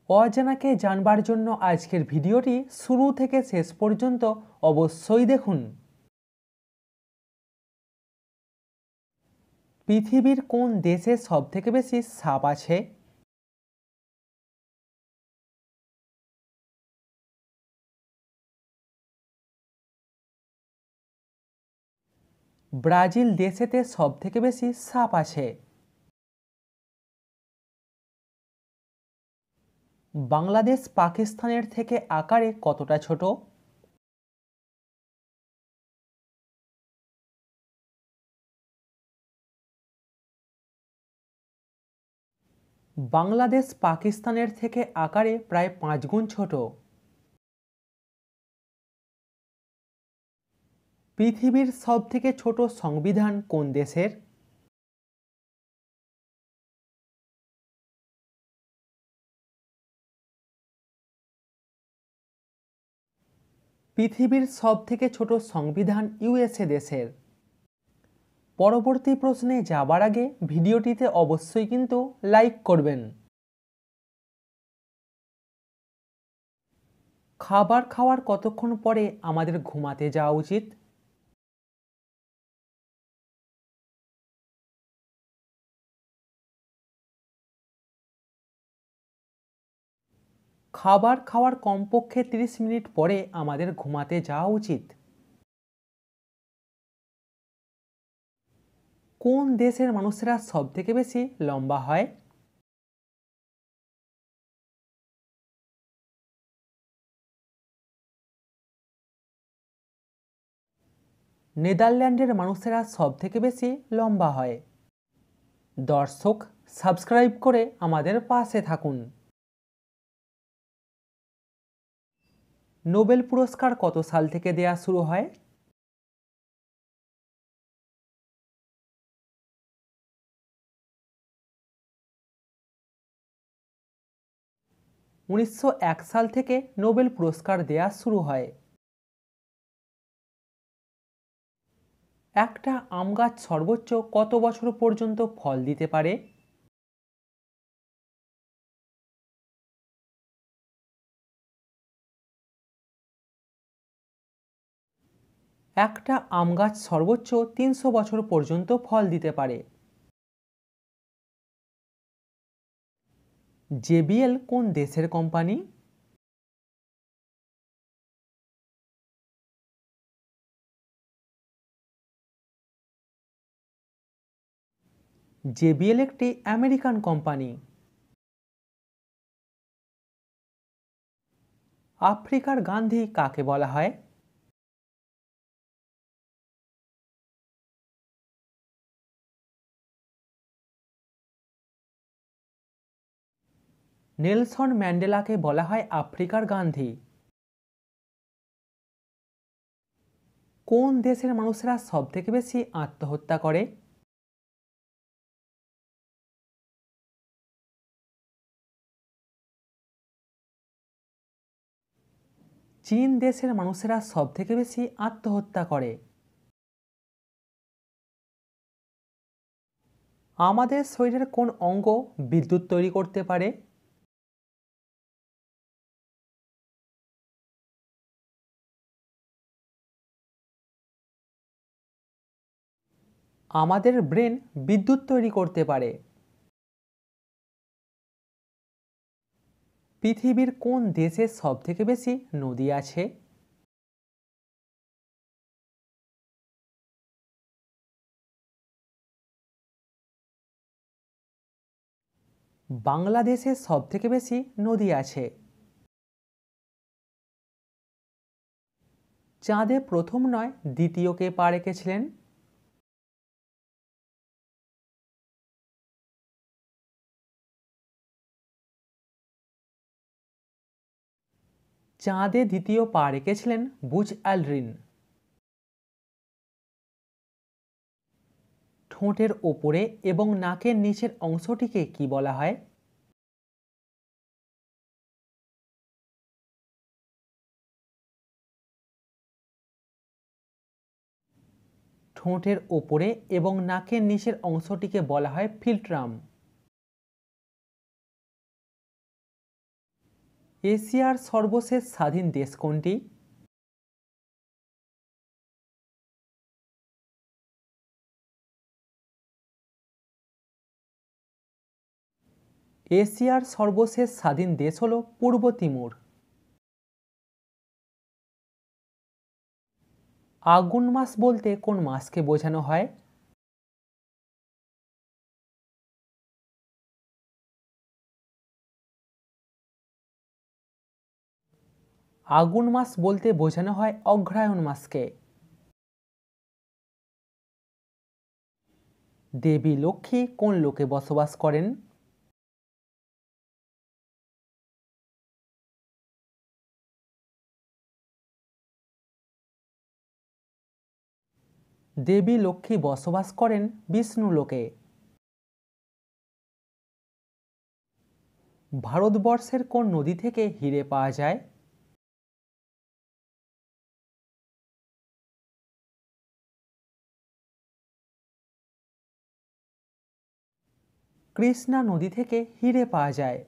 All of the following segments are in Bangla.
অজানাকে জানবার জন্য আজকের ভিডিওটি শুরু থেকে শেষ পর্যন্ত অবশ্যই দেখুন। পৃথিবীর কোন দেশে সবথেকে বেশি সাপ আছে? ব্রাজিল দেশেতে সবথেকে বেশি সাপ আছে। বাংলাদেশ পাকিস্তানের থেকে আকারে কতটা ছোট? বাংলাদেশ পাকিস্তানের থেকে আকারে প্রায় 5 গুণ ছোট। পৃথিবীর সবথেকে ছোট সংবিধান কোন দেশের? পৃথিবীর সবথেকে ছোট সংবিধান ইউএসএ দেশের। পরবর্তী প্রশ্নে যাবার আগে ভিডিওটিতে অবশ্যই কিন্তু লাইক করবেন। খাবার খাওয়ার কতক্ষণ পরে আমাদের ঘুমাতে যাওয়া উচিত? খাবার খাওয়ার কমপক্ষে 30 মিনিট পরে আমাদের ঘুমাতে যাওয়া উচিত। কোন দেশের মানুষেরা সবথেকে বেশি লম্বা হয়? নেদারল্যান্ডের মানুষেরা সবথেকে বেশি লম্বা হয়। দর্শক, সাবস্ক্রাইব করে আমাদের পাশে থাকুন। নোবেল পুরস্কার কত সাল থেকে দেয়া শুরু হয়? 1901 সাল থেকে নোবেল পুরস্কার দেয়া শুরু হয়। একটা আম গাছ সর্বোচ্চ কত বছর পর্যন্ত ফল দিতে পারে? একটা আম গাছ সর্বোচ্চ 300 বছর পর্যন্ত ফল দিতে পারে। জেবিএল কোন দেশের কোম্পানি? জেবিএল একটি আমেরিকান কোম্পানি। আফ্রিকার গান্ধী কাকে বলা হয়? নেলসন ম্যান্ডেলাকে বলা হয় আফ্রিকার গান্ধী। কোন দেশের মানুষেরা সবথেকে বেশি আত্মহত্যা করে? চীন দেশের মানুষেরা সবথেকে বেশি আত্মহত্যা করে। আমাদের শরীরের কোন অঙ্গ বিদ্যুৎ তৈরি করতে পারে? আমাদের ব্রেন বিদ্যুৎ তৈরি করতে পারে। পৃথিবীর কোন দেশে সবথেকে বেশি নদী আছে? বাংলাদেশে সবথেকে বেশি নদী আছে। চাঁদে প্রথম নয় দ্বিতীয় কে পা রেখেছিলেন? চাঁদে দ্বিতীয় পা রেখেছিলেন বুজ অ্যালড্রিন। ঠোঁটের ওপরে এবং নাকের নিচের অংশটিকে কি বলা হয়? ঠোঁটের ওপরে এবং নাকের নিচের অংশটিকে বলা হয় ফিল্ট্রাম। এশিয়ার সর্বশেষ স্বাধীন দেশ কোনটি? এশিয়ার সর্বশেষ স্বাধীন দেশ হল পূর্ব তিমুর। আগুন মাস বলতে কোন মাসকে বোঝানো হয়? আগুন মাস বলতে বোঝানো হয় অগ্রহায়ণ মাসকে। দেবী লক্ষ্মী কোন লোকে বসবাস করেন? দেবী লক্ষ্মী বসবাস করেন বিষ্ণু লোকে। ভারতবর্ষের কোন নদী থেকে হিরে পাওয়া যায়? কৃষ্ণা নদী থেকে হিরে পাওয়া যায়।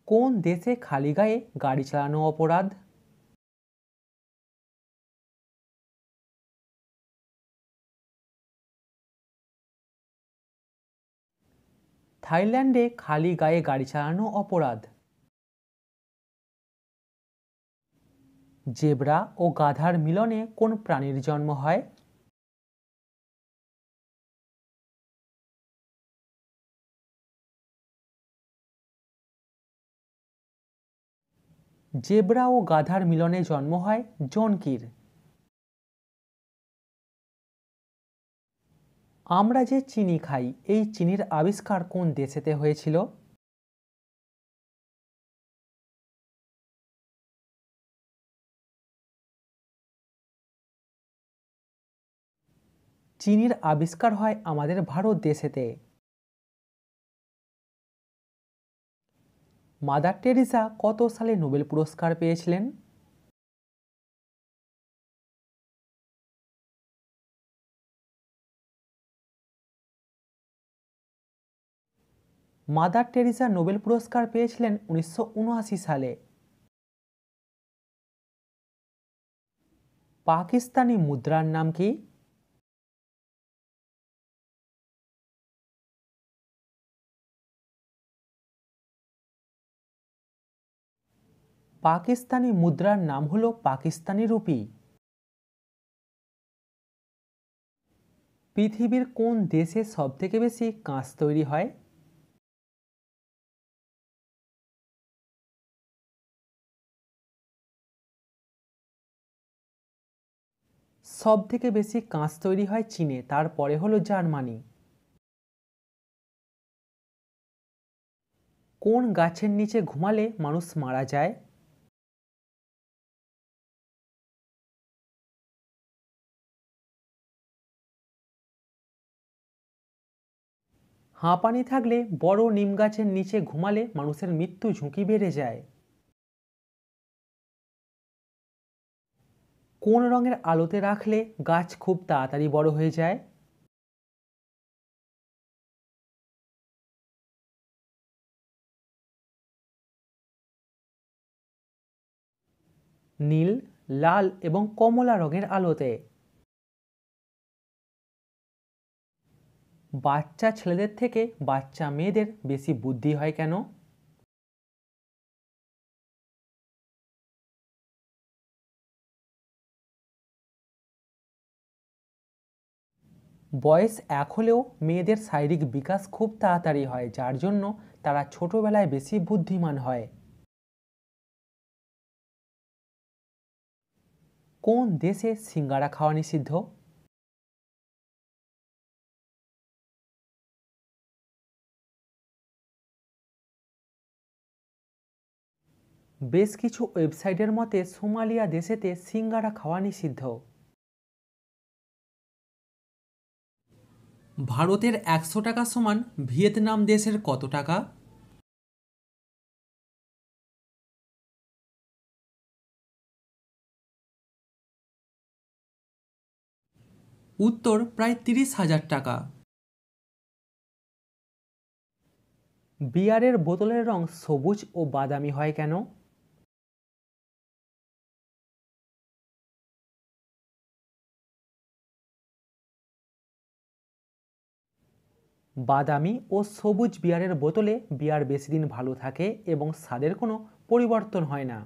কোন দেশে খালি গায়ে গাড়ি চালানো অপরাধ? থাইল্যান্ডে খালি গায়ে গাড়ি চালানো অপরাধ। জেব্রা ও গাধার মিলনে কোন প্রাণীর জন্ম হয়? জেব্রা ও গাধার মিলনে জন্ম হয় জনকির। আমরা যে চিনি খাই এই চিনির আবিষ্কার কোন দেশেতে হয়েছিল? চিনির আবিষ্কার হয় আমাদের ভারত দেশেতে। মাদার টেরেসা কত সালে নোবেল পুরস্কার পেয়েছিলেন? মাদার টেরেসা নোবেল পুরস্কার পেয়েছিলেন 1979 সালে। পাকিস্তানি মুদ্রার নাম কি? পাকিস্তানি মুদ্রার নাম হলো পাকিস্তানি রুপি। পৃথিবীর কোন দেশে সবথেকে বেশি কাঁচ তৈরি হয়? সবথেকে বেশি কাঁচ তৈরি হয় চীনে, তারপরে হলো জার্মানি। কোন গাছের নিচে ঘুমালে মানুষ মারা যায়? হাঁপানি থাকলে বড় নিম গাছের নিচে ঘুমালে মানুষের মৃত্যু ঝুঁকি বেড়ে যায়। কোন রঙের আলোতে রাখলে গাছ খুব তাড়াতাড়ি বড় হয়ে যায়? নীল, লাল এবং কমলা রঙের আলোতে। বাচ্চা ছেলেদের থেকে বাচ্চা মেয়েদের বেশি বুদ্ধি হয় কেন? বয়স এক হলেও মেয়েদের শারীরিক বিকাশ খুব তাড়াতাড়ি হয়, যার জন্য তারা ছোটবেলায় বেশি বুদ্ধিমান হয়। কোন দেশে সিঙ্গারা খাওয়া নিষিদ্ধ? বেশ কিছু ওয়েবসাইটের মতে সোমালিয়া দেশেতে সিঙ্গারা খাওয়া নিষিদ্ধ। ভারতের 100 টাকা সমান ভিয়েতনাম দেশের কত টাকা? উত্তর প্রায় 30,000 টাকা। বিয়ারের বোতলের রং সবুজ ও বাদামি হয় কেন? বাদামি ও সবুজ বিয়ারের বোতলে বিয়ার বেশি দিন ভালো থাকে এবং স্বাদের কোনো পরিবর্তন হয় না।